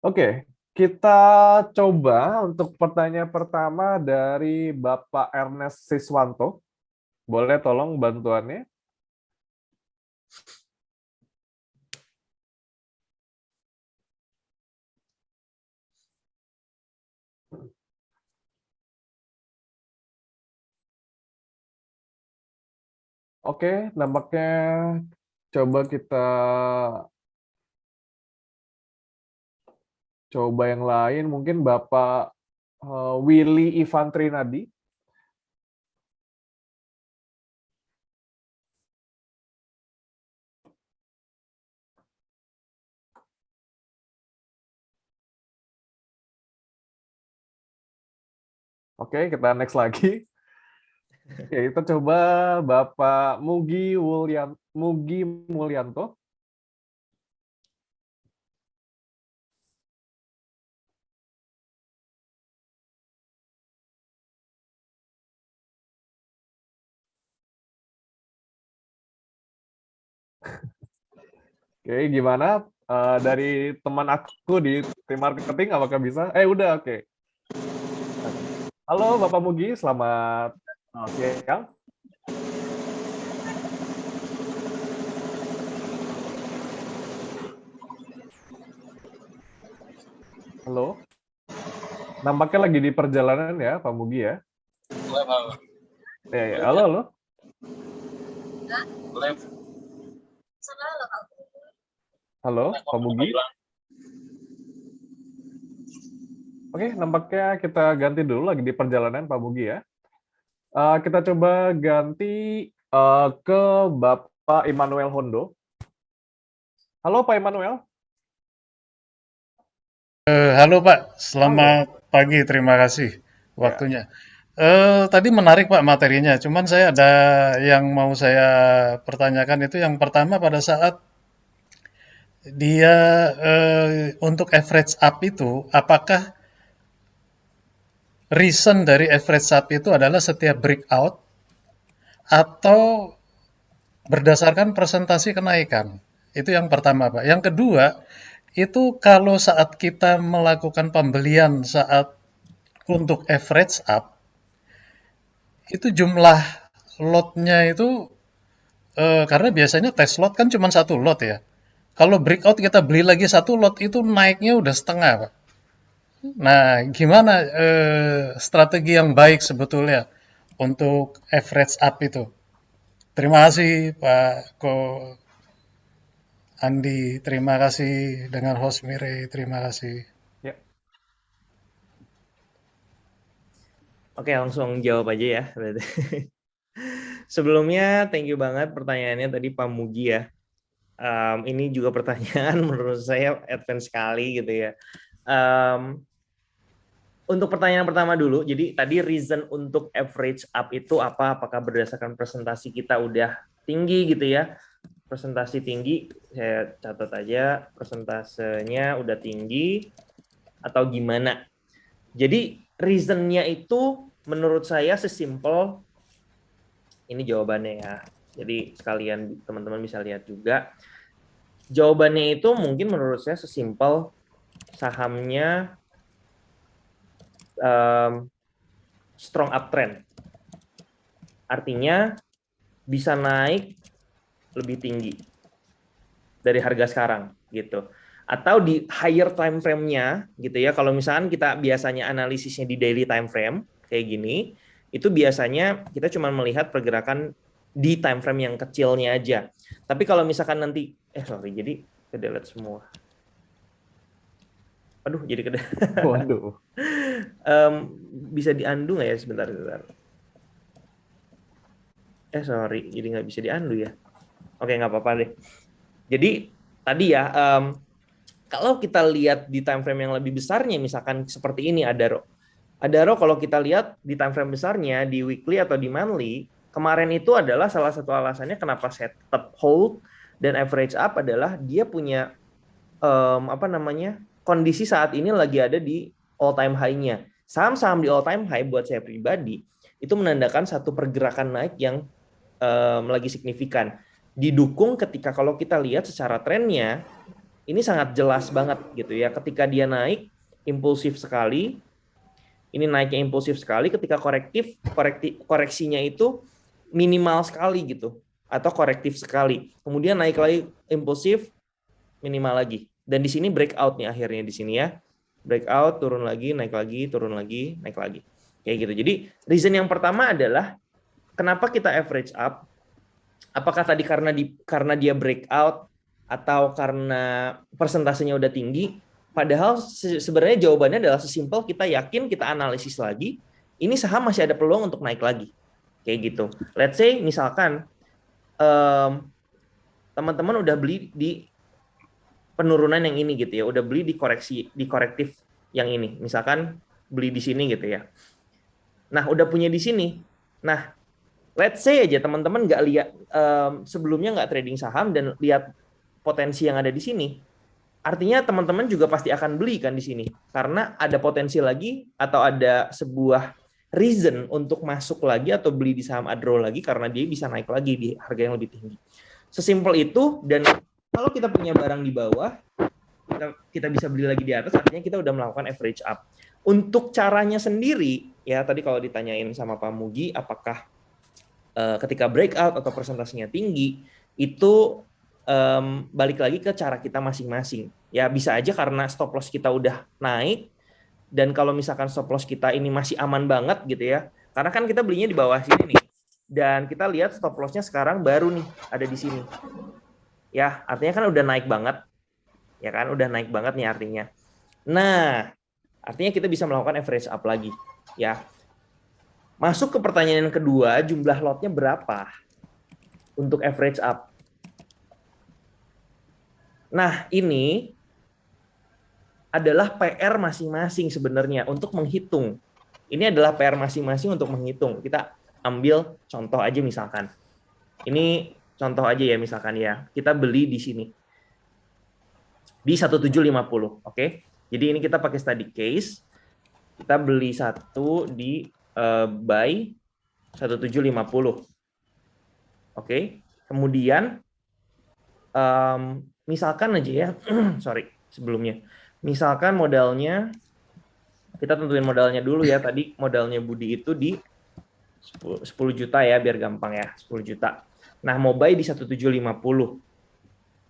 Oke, kita coba untuk pertanyaan pertama dari Bapak Ernest Siswanto. Boleh tolong bantuannya? Oke, nampaknya coba kita coba yang lain. Mungkin Bapak Willy Ivan Trinadi. Oke, kita next lagi. Oke, kita coba Bapak Mugi Mulyanto. Oke, gimana dari teman aku di tim marketing apakah bisa? Udah, oke. Halo Bapak Mugi, selamat siang. Halo. Nampaknya lagi di perjalanan ya, Pak Mugi ya. Ya, ya. Halo, halo. Halo, Pak Mugi. Oke, nampaknya kita ganti dulu lagi di perjalanan Pak Mugi ya. Kita coba ganti ke Bapak Immanuel Hondo. Halo Pak Immanuel. Halo Pak, Halo. selamat pagi. Terima kasih Ya. waktunya. Tadi menarik Pak materinya, cuman saya ada yang mau saya pertanyakan itu yang pertama pada saat dia untuk average up itu, apakah reason dari average up itu adalah setiap breakout atau berdasarkan presentasi kenaikan? Itu yang pertama Pak. Yang kedua, itu kalau saat kita melakukan pembelian saat untuk average up, itu jumlah lotnya itu karena biasanya test lot kan cuma satu lot ya. Kalau breakout kita beli lagi satu lot itu naiknya udah setengah, Pak. Nah, gimana strategi yang baik sebetulnya untuk average up itu? Terima kasih Pak Ko Andi, terima kasih dengan host Mire, terima kasih. Ya. Oke, langsung jawab aja ya. Sebelumnya, thank you banget pertanyaannya tadi Pak Mugi ya. Ini juga pertanyaan menurut saya advance sekali gitu ya. Untuk pertanyaan pertama dulu, jadi tadi reason untuk average up itu apa? Apakah berdasarkan presentasi kita udah tinggi gitu ya? Presentasi tinggi, saya catat aja presentasenya udah tinggi atau gimana? Jadi reasonnya itu menurut saya sesimpel ini jawabannya ya. Jadi sekalian teman-teman bisa lihat juga. Jawabannya itu mungkin menurut saya sesimpel sahamnya strong uptrend. Artinya bisa naik lebih tinggi dari harga sekarang gitu. Atau di higher time frame-nya gitu ya. Kalau misalkan kita biasanya analisisnya di daily time frame kayak gini, itu biasanya kita cuma melihat pergerakan di time frame yang kecilnya aja. Tapi kalau misalkan nanti jadi kedelete semua. Aduh, jadi Waduh. bisa di-undo nggak ya sebentar. Jadi nggak bisa di-undo ya. Oke, nggak apa-apa deh. Jadi tadi ya, kalau kita lihat di time frame yang lebih besarnya, misalkan seperti ini Adaro. Adaro kalau kita lihat di time frame besarnya, di weekly atau di monthly, kemarin itu adalah salah satu alasannya kenapa saya tetap hold dan average up adalah dia punya kondisi saat ini lagi ada di all time high-nya. Saham-saham di all time high buat saya pribadi itu menandakan satu pergerakan naik yang lagi signifikan. Didukung ketika kalau kita lihat secara trennya ini sangat jelas banget gitu ya. Ketika dia naik impulsif sekali, ini naiknya impulsif sekali, ketika koreksinya itu minimal sekali gitu, atau korektif sekali. Kemudian naik lagi impulsif, minimal lagi. Dan di sini breakout nih akhirnya di sini ya. Breakout, turun lagi, naik lagi, turun lagi, naik lagi. Kayak gitu. Jadi reason yang pertama adalah kenapa kita average up? Apakah tadi karena dia breakout atau karena persentasenya udah tinggi? Padahal sebenarnya jawabannya adalah sesimpel kita yakin, kita analisis lagi, ini saham masih ada peluang untuk naik lagi. Kayak gitu. Let's say misalkan teman-teman udah beli di penurunan yang ini gitu ya, udah beli di korektif yang ini. Misalkan beli di sini gitu ya. Nah, udah punya di sini. Nah, let's say aja teman-teman nggak lihat sebelumnya nggak trading saham dan lihat potensi yang ada di sini. Artinya teman-teman juga pasti akan beli kan di sini karena ada potensi lagi atau ada sebuah reason untuk masuk lagi atau beli di saham Adro lagi karena dia bisa naik lagi di harga yang lebih tinggi. Sesimpel itu. Dan kalau kita punya barang di bawah, kita bisa beli lagi di atas, artinya kita udah melakukan average up. Untuk caranya sendiri, ya tadi kalau ditanyain sama Pak Mugi, apakah ketika breakout atau persentasenya tinggi, itu balik lagi ke cara kita masing-masing. Ya bisa aja karena stop loss kita udah naik, dan kalau misalkan stop loss kita ini masih aman banget gitu ya, karena kan kita belinya di bawah sini nih, dan kita lihat stop loss-nya sekarang baru nih ada di sini. Ya, artinya kan udah naik banget. Ya kan, udah naik banget nih artinya. Nah, artinya kita bisa melakukan average up lagi. Ya. Masuk ke pertanyaan yang kedua, jumlah lotnya berapa untuk average up? Nah, ini adalah PR masing-masing sebenarnya untuk menghitung. Ini adalah PR masing-masing untuk menghitung. Kita ambil contoh aja misalkan. Ini contoh aja ya misalkan ya. Kita beli di sini. Di 1750, oke? Jadi ini kita pakai study case. Kita beli satu di buy 1750. Oke? Kemudian misalkan aja ya, sorry, sebelumnya. Misalkan modalnya, kita tentuin modalnya dulu ya. Tadi modalnya Budi itu di 10 juta ya, biar gampang ya, 10 juta. Nah, mau buy di 1750.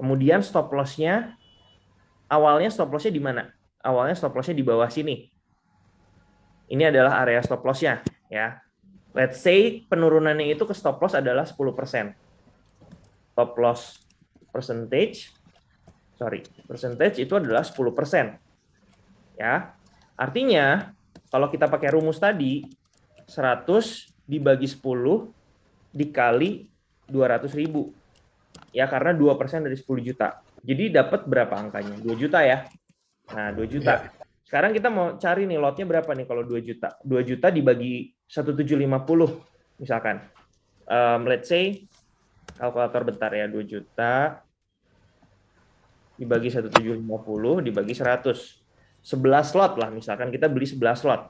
Kemudian stop loss-nya, awalnya stop loss-nya di mana? Awalnya stop loss-nya di bawah sini. Ini adalah area stop loss-nya ya. Let's say penurunannya itu ke stop loss adalah 10%. Stop loss percentage itu adalah 10%. Ya. Artinya kalau kita pakai rumus tadi 100 dibagi 10 dikali 200.000. Ya, karena 2% dari 10 juta. Jadi dapat berapa angkanya? 2 juta ya. Nah, 2 juta. Sekarang kita mau cari nih lotnya berapa nih kalau 2 juta. 2 juta dibagi 1750 misalkan. Let's say kalkulator bentar ya, 2 juta dibagi 1750 dibagi 100. 11 slot lah misalkan, kita beli 11 slot.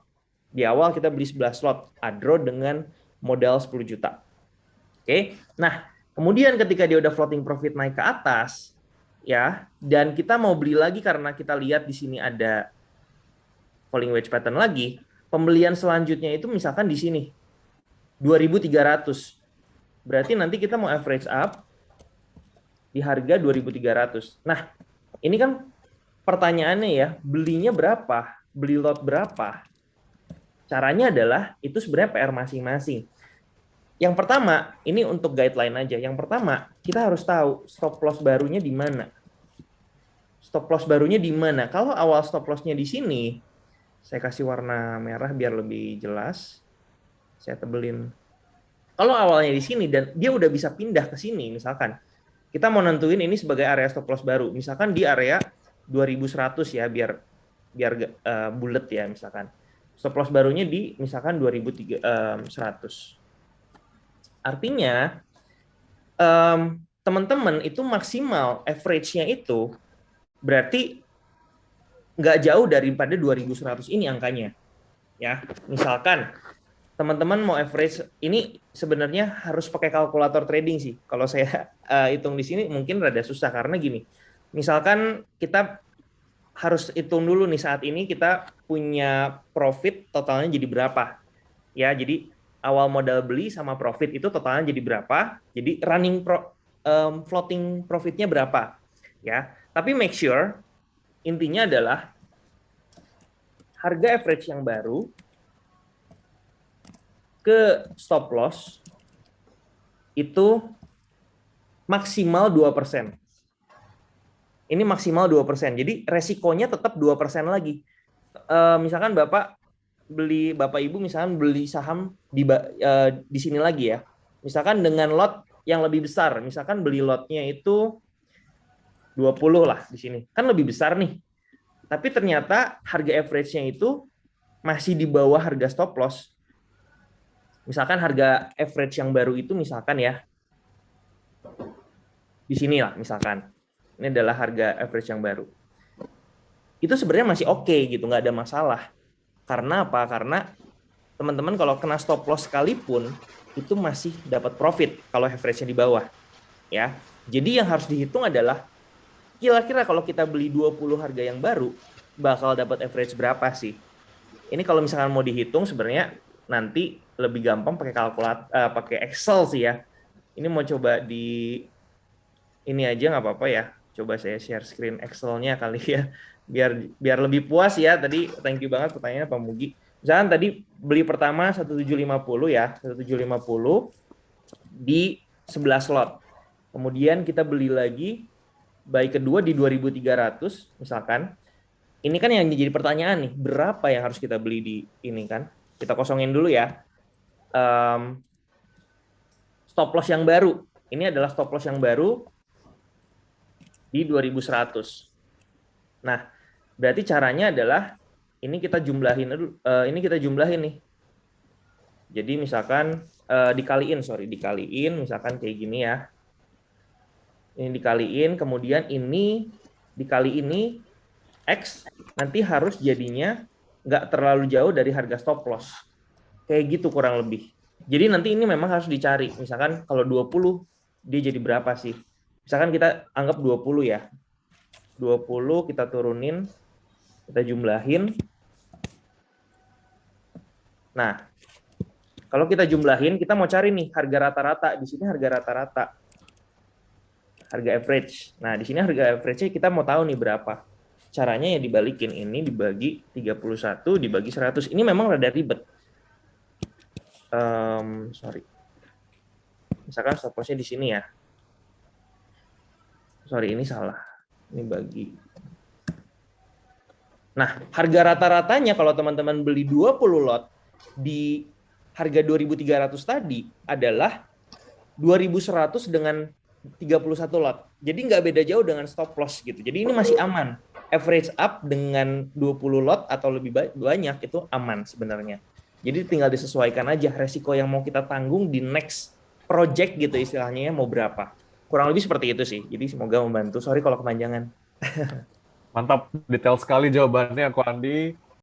Di awal kita beli 11 slot Adro dengan modal 10 juta. Oke. Nah, kemudian ketika dia udah floating profit naik ke atas ya, dan kita mau beli lagi karena kita lihat di sini ada falling wedge pattern lagi, pembelian selanjutnya itu misalkan di sini 2.300. Berarti nanti kita mau average up di harga 2.300. Nah, ini kan pertanyaannya ya, belinya berapa? Beli lot berapa? Caranya adalah itu sebenarnya PR masing-masing. Yang pertama, ini untuk guideline aja. Yang pertama, kita harus tahu stop loss barunya di mana. Stop loss barunya di mana? Kalau awal stop loss-nya di sini, saya kasih warna merah biar lebih jelas. Saya tebelin. Kalau awalnya di sini dan dia udah bisa pindah ke sini, misalkan kita mau nentuin ini sebagai area stop loss baru. Misalkan di area 2100 ya, biar bulat ya misalkan. Stop loss barunya di misalkan 2100. Artinya teman-teman itu maksimal average-nya itu berarti nggak jauh daripada 2100 ini angkanya. Ya, misalkan teman-teman mau average, ini sebenarnya harus pakai kalkulator trading sih. Kalau saya hitung di sini mungkin rada susah karena gini. Misalkan kita harus hitung dulu nih saat ini kita punya profit totalnya jadi berapa. Ya, jadi awal modal beli sama profit itu totalnya jadi berapa. Jadi floating profitnya berapa. Ya, tapi make sure intinya adalah harga average yang baru ke stop loss itu maksimal 2%. Ini maksimal 2%. Jadi resikonya tetap 2% lagi. Misalkan Bapak Ibu misalkan beli saham di sini lagi ya. Misalkan dengan lot yang lebih besar. Misalkan beli lotnya itu 20 lah di sini. Kan lebih besar nih. Tapi ternyata harga average-nya itu masih di bawah harga stop loss. Misalkan harga average yang baru itu misalkan ya di sini lah misalkan. Ini adalah harga average yang baru. Itu sebenarnya masih oke gitu, nggak ada masalah. Karena apa? Karena teman-teman kalau kena stop loss sekalipun itu masih dapat profit kalau average-nya di bawah. Ya. Jadi yang harus dihitung adalah kira-kira kalau kita beli 20 harga yang baru bakal dapat average berapa sih? Ini kalau misalkan mau dihitung sebenarnya nanti lebih gampang pakai pakai Excel sih ya. Ini mau coba di ini aja nggak apa-apa ya. Coba saya share screen Excel-nya kali ya. Biar lebih puas ya. Tadi thank you banget pertanyaannya Pak Mugi. Misalkan tadi beli pertama 1750 ya, 1750 di 11 slot. Kemudian kita beli lagi buy kedua di 2300 misalkan. Ini kan yang jadi pertanyaan nih, berapa yang harus kita beli di ini kan? Kita kosongin dulu ya. Stop loss yang baru. Ini adalah stop loss yang baru di 2100. Nah, berarti caranya adalah ini kita jumlahin nih. Jadi misalkan dikaliin misalkan kayak gini ya. Ini dikaliin, kemudian ini dikali ini X, nanti harus jadinya nggak terlalu jauh dari harga stop loss. Kayak gitu kurang lebih. Jadi nanti ini memang harus dicari. Misalkan kalau 20, dia jadi berapa sih? Misalkan kita anggap 20 ya. 20 kita turunin, kita jumlahin. Nah, kalau kita jumlahin, kita mau cari nih harga rata-rata. Di sini harga rata-rata. Harga average. Nah, di sini harga average-nya kita mau tahu nih berapa. Caranya ya dibalikin, ini dibagi 31 dibagi 100. Ini memang rada ribet. Sorry. Misalkan stop loss-nya di sini ya. Sorry, ini salah. Ini bagi. Nah, harga rata-ratanya kalau teman-teman beli 20 lot di harga 2.300 tadi adalah 2.100 dengan 31 lot. Jadi nggak beda jauh dengan stop loss gitu. Jadi ini masih aman. Average up dengan 20 lot atau lebih banyak itu aman sebenarnya. Jadi tinggal disesuaikan aja resiko yang mau kita tanggung di next project gitu istilahnya ya, mau berapa. Kurang lebih seperti itu sih. Jadi semoga membantu. Sorry kalau kepanjangan. Mantap, detail sekali jawabannya Ko Andi.